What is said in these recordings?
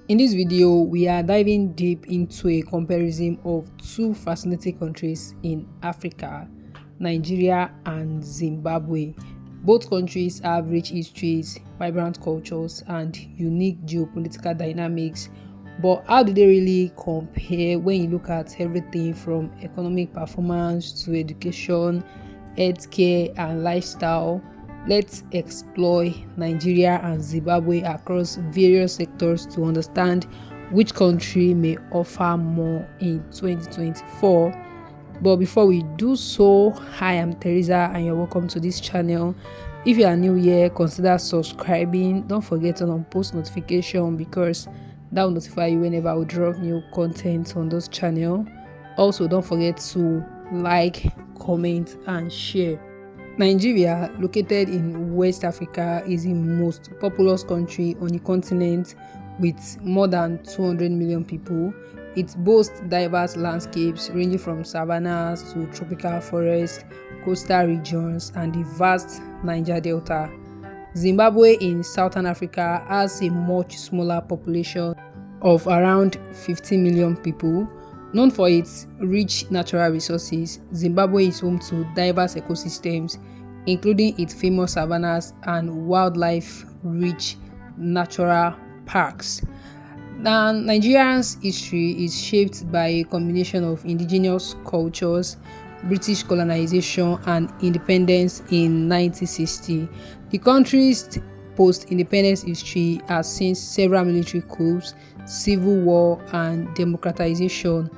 In this video, we are diving deep into a comparison of two fascinating countries in Africa, Nigeria and Zimbabwe. Both countries have rich histories, vibrant cultures, and unique geopolitical dynamics. But how do they really compare when you look at everything from economic performance to education, healthcare, and lifestyle? Let's explore Nigeria and Zimbabwe across various sectors to understand which country may offer more in 2024. But before we do so, hi, I'm Teresa and you're welcome to this channel. If you are new here, consider subscribing. Don't forget to turn on post notification because that will notify you whenever I drop new content on this channel. Also, don't forget to like, comment, and share. Nigeria, located in West Africa, is the most populous country on the continent with more than 200 million people. It boasts diverse landscapes ranging from savannas to tropical forests, coastal regions, and the vast Niger Delta. Zimbabwe in Southern Africa has a much smaller population of around 50 million people. Known for its rich natural resources, Zimbabwe is home to diverse ecosystems, including its famous savannas and wildlife-rich natural parks. Now, Nigeria's history is shaped by a combination of indigenous cultures, British colonization, and independence in 1960. The country's post-independence history has seen several military coups, civil war, and democratization.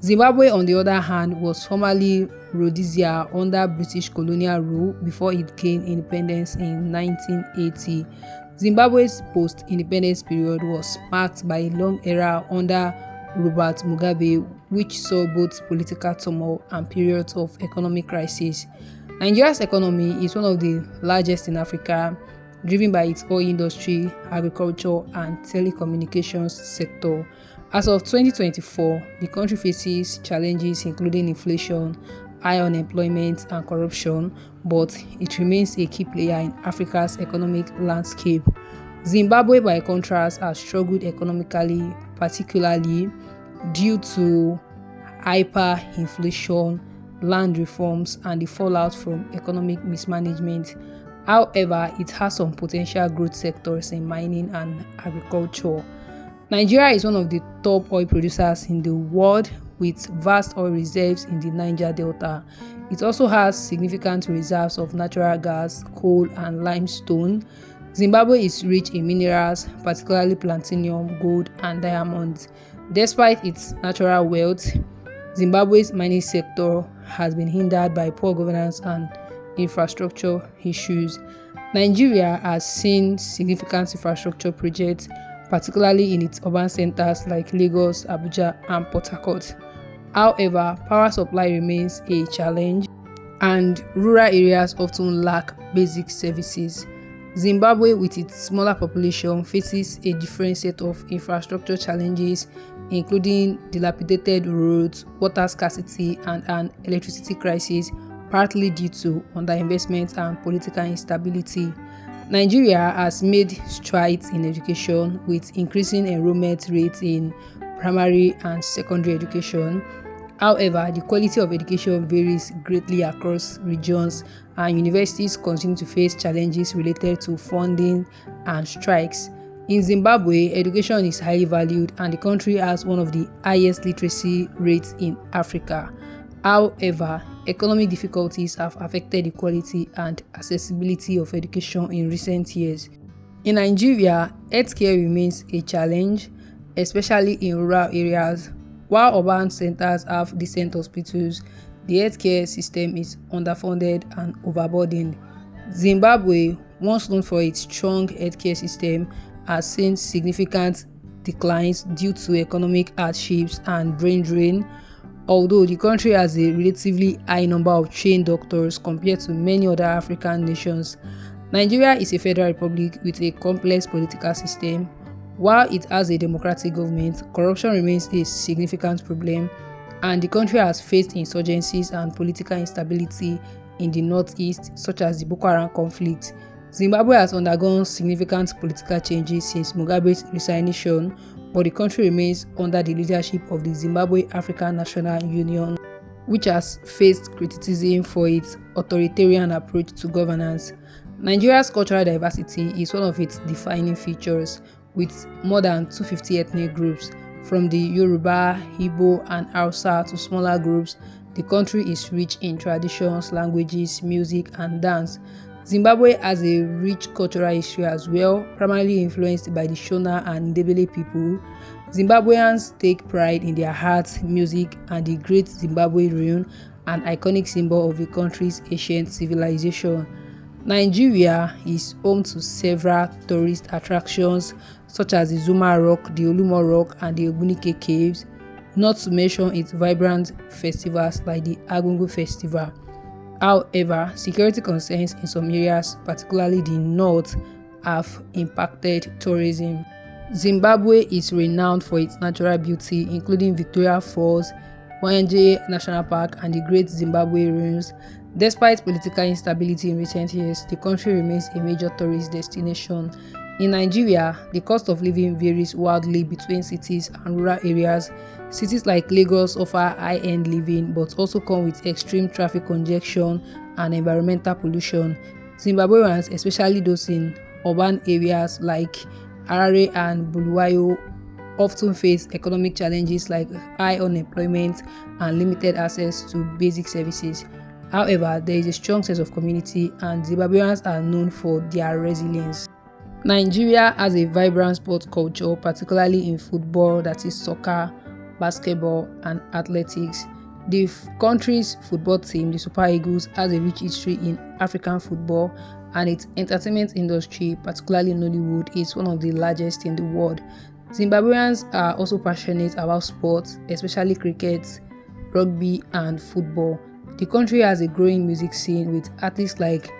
Zimbabwe, on the other hand, was formerly Rhodesia under British colonial rule before it gained independence in 1980. Zimbabwe's post-independence period was marked by a long era under Robert Mugabe, which saw both political turmoil and periods of economic crisis. Nigeria's economy is one of the largest in Africa, driven by its oil industry, agriculture, and telecommunications sector. As of 2024, the country faces challenges including inflation, high unemployment, and corruption, but it remains a key player in Africa's economic landscape. Zimbabwe, by contrast, has struggled economically, particularly due to hyperinflation, land reforms, and the fallout from economic mismanagement. However, it has some potential growth sectors in mining and agriculture. Nigeria is one of the top oil producers in the world with vast oil reserves in the Niger Delta. It also has significant reserves of natural gas, coal, and limestone. Zimbabwe is rich in minerals, particularly platinum, gold, and diamonds. Despite its natural wealth, Zimbabwe's mining sector has been hindered by poor governance and infrastructure issues. Nigeria has seen significant infrastructure projects, particularly in its urban centers like Lagos, Abuja, and Port Harcourt. However, power supply remains a challenge, and rural areas often lack basic services. Zimbabwe, with its smaller population, faces a different set of infrastructure challenges, including dilapidated roads, water scarcity, and an electricity crisis, partly due to underinvestment and political instability. Nigeria has made strides in education with increasing enrollment rates in primary and secondary education. However, the quality of education varies greatly across regions, and universities continue to face challenges related to funding and strikes. In Zimbabwe, education is highly valued, and the country has one of the highest literacy rates in Africa. However, economic difficulties have affected the quality and accessibility of education in recent years. In Nigeria, healthcare remains a challenge, especially in rural areas. While urban centers have decent hospitals, the healthcare system is underfunded and overburdened. Zimbabwe, once known for its strong healthcare system, has seen significant declines due to economic hardships and brain drain. Although the country has a relatively high number of trained doctors compared to many other African nations, Nigeria is a federal republic with a complex political system. While it has a democratic government, corruption remains a significant problem, and the country has faced insurgencies and political instability in the northeast, such as the Boko Haram conflict. Zimbabwe has undergone significant political changes since Mugabe's resignation, but the country remains under the leadership of the Zimbabwe African National Union, which has faced criticism for its authoritarian approach to governance. Nigeria's cultural diversity is one of its defining features, with more than 250 ethnic groups, from the Yoruba, Igbo, and Hausa to smaller groups. The country is rich in traditions, languages, music, and dance. Zimbabwe has a rich cultural history as well, primarily influenced by the Shona and Ndebele people. Zimbabweans take pride in their art, music, and the Great Zimbabwe Ruin, an iconic symbol of the country's ancient civilization. Nigeria is home to several tourist attractions such as the Zuma Rock, the Olumo Rock, and the Ogbunike Caves, not to mention its vibrant festivals like the Agungu Festival. However, security concerns in some areas, particularly the north, have impacted tourism. Zimbabwe is renowned for its natural beauty, including Victoria Falls, Wanje National Park, and the Great Zimbabwe Ruins. Despite political instability in recent years, the country remains a major tourist destination. In Nigeria, the cost of living varies wildly between cities and rural areas. Cities like Lagos offer high-end living but also come with extreme traffic congestion and environmental pollution. Zimbabweans, especially those in urban areas like Harare and Bulawayo, often face economic challenges like high unemployment and limited access to basic services. However, there is a strong sense of community, and Zimbabweans are known for their resilience. Nigeria has a vibrant sports culture, particularly in football, that is soccer, basketball, and athletics. The country's football team, the Super Eagles, has a rich history in African football, and its entertainment industry, particularly Nollywood, is one of the largest in the world. Zimbabweans are also passionate about sports, especially cricket, rugby, and football. The country has a growing music scene, with artists like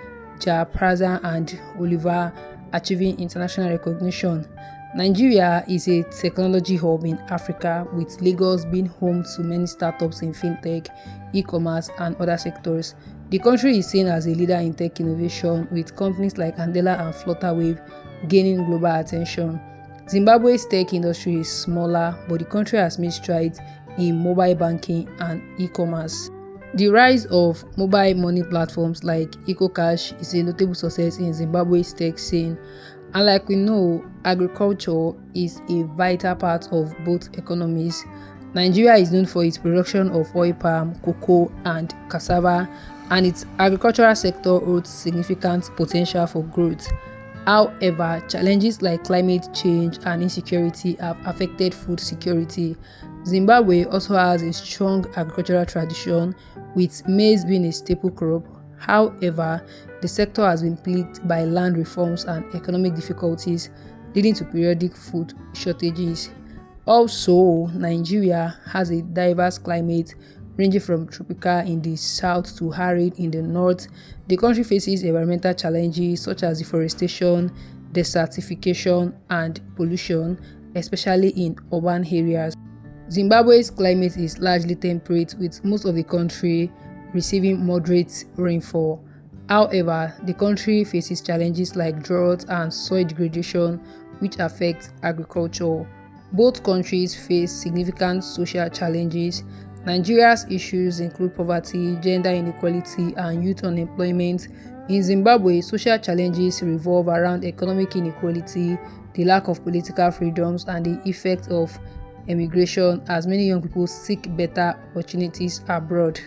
Ja Praza and Oliver achieving international recognition. Nigeria is a technology hub in Africa, with Lagos being home to many startups in fintech, e-commerce, and other sectors. The country is seen as a leader in tech innovation, with companies like Andela and Flutterwave gaining global attention. Zimbabwe's tech industry is smaller, but the country has made strides in mobile banking and e-commerce. The rise of mobile money platforms like EcoCash is a notable success in Zimbabwe's tech scene. And like we know, agriculture is a vital part of both economies. Nigeria is known for its production of oil palm, cocoa, and cassava, and its agricultural sector holds significant potential for growth. However, challenges like climate change and insecurity have affected food security. Zimbabwe also has a strong agricultural tradition, with maize being a staple crop. However, the sector has been plagued by land reforms and economic difficulties, leading to periodic food shortages. Also, Nigeria has a diverse climate, ranging from tropical in the south to arid in the north. The country faces environmental challenges such as deforestation, desertification, and pollution, especially in urban areas. Zimbabwe's climate is largely temperate, with most of the country receiving moderate rainfall. However, the country faces challenges like drought and soil degradation, which affect agriculture. Both countries face significant social challenges. Nigeria's issues include poverty, gender inequality, and youth unemployment. In Zimbabwe, social challenges revolve around economic inequality, the lack of political freedoms, and the effect of emigration, as many young people seek better opportunities abroad.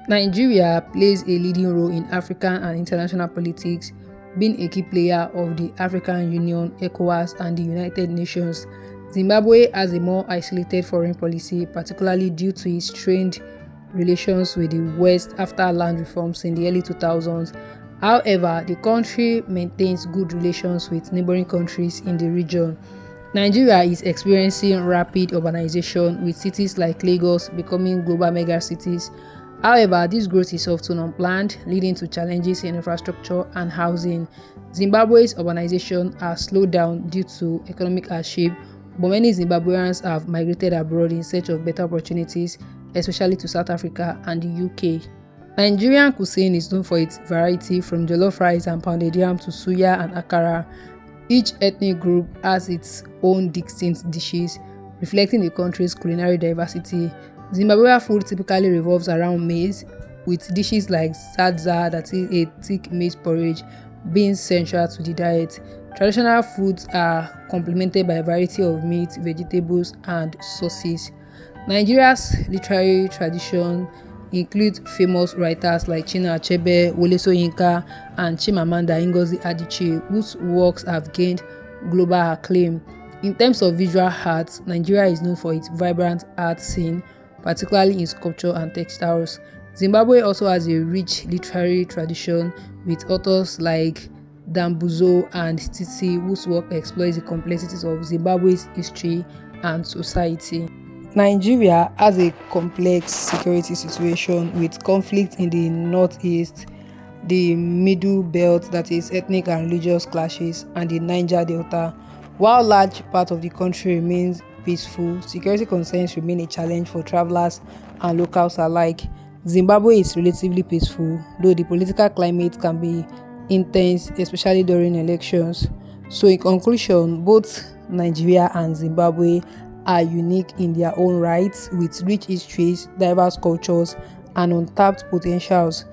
Nigeria plays a leading role in African and international politics, being a key player of the African Union, ECOWAS, and the United Nations. Zimbabwe has a more isolated foreign policy, particularly due to its strained relations with the West after land reforms in the early 2000s. However, the country maintains good relations with neighboring countries in the region. Nigeria is experiencing rapid urbanization, with cities like Lagos becoming global megacities. However, this growth is often unplanned, leading to challenges in infrastructure and housing. Zimbabwe's urbanization has slowed down due to economic hardship, but many Zimbabweans have migrated abroad in search of better opportunities, especially to South Africa and the UK. Nigerian cuisine is known for its variety, from jollof rice and pounded yam to suya and akara. Each ethnic group has its own distinct dishes, reflecting the country's culinary diversity. Zimbabwean food typically revolves around maize, with dishes like sadza, that is a thick maize porridge, being central to the diet. Traditional foods are complemented by a variety of meat, vegetables, and sauces. Nigeria's literary tradition includes famous writers like Chinua Achebe, Wole Soyinka, and Chimamanda Ngozi Adichie, whose works have gained global acclaim. In terms of visual arts, Nigeria is known for its vibrant art scene, particularly in sculpture and textiles. Zimbabwe also has a rich literary tradition with authors like Dambuzo and Tsitsi, whose work explores the complexities of Zimbabwe's history and society. Nigeria has a complex security situation with conflict in the northeast, the Middle Belt, that is ethnic and religious clashes, and the Niger Delta. While large part of the country remains peaceful, security concerns remain a challenge for travelers and locals alike. Zimbabwe is relatively peaceful, though the political climate can be intense, especially during elections. So in conclusion, both Nigeria and Zimbabwe are unique in their own rights, with rich histories, diverse cultures, and untapped potentials.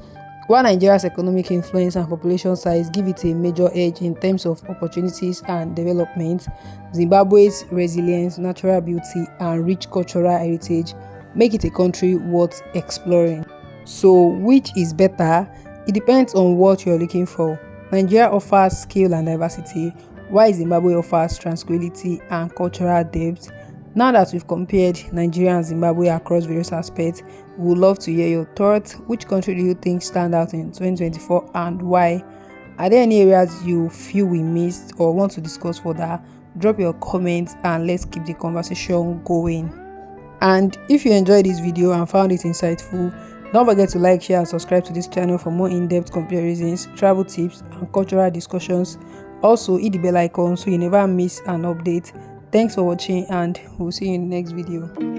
While Nigeria's economic influence and population size give it a major edge in terms of opportunities and development, Zimbabwe's resilience, natural beauty, and rich cultural heritage make it a country worth exploring. So, which is better? It depends on what you're looking for. Nigeria offers scale and diversity, while Zimbabwe offers tranquility and cultural depth. Now that we've compared Nigeria and Zimbabwe across various aspects, we would love to hear your thoughts. Which country do you think stand out in 2024 and why? Are there any areas you feel we missed or want to discuss further? Drop your comments and let's keep the conversation going. And if you enjoyed this video and found it insightful, don't forget to like, share, and subscribe to this channel for more in-depth comparisons, travel tips, and cultural discussions. Also, hit the bell icon so you never miss an update. Thanks for watching and we'll see you in the next video.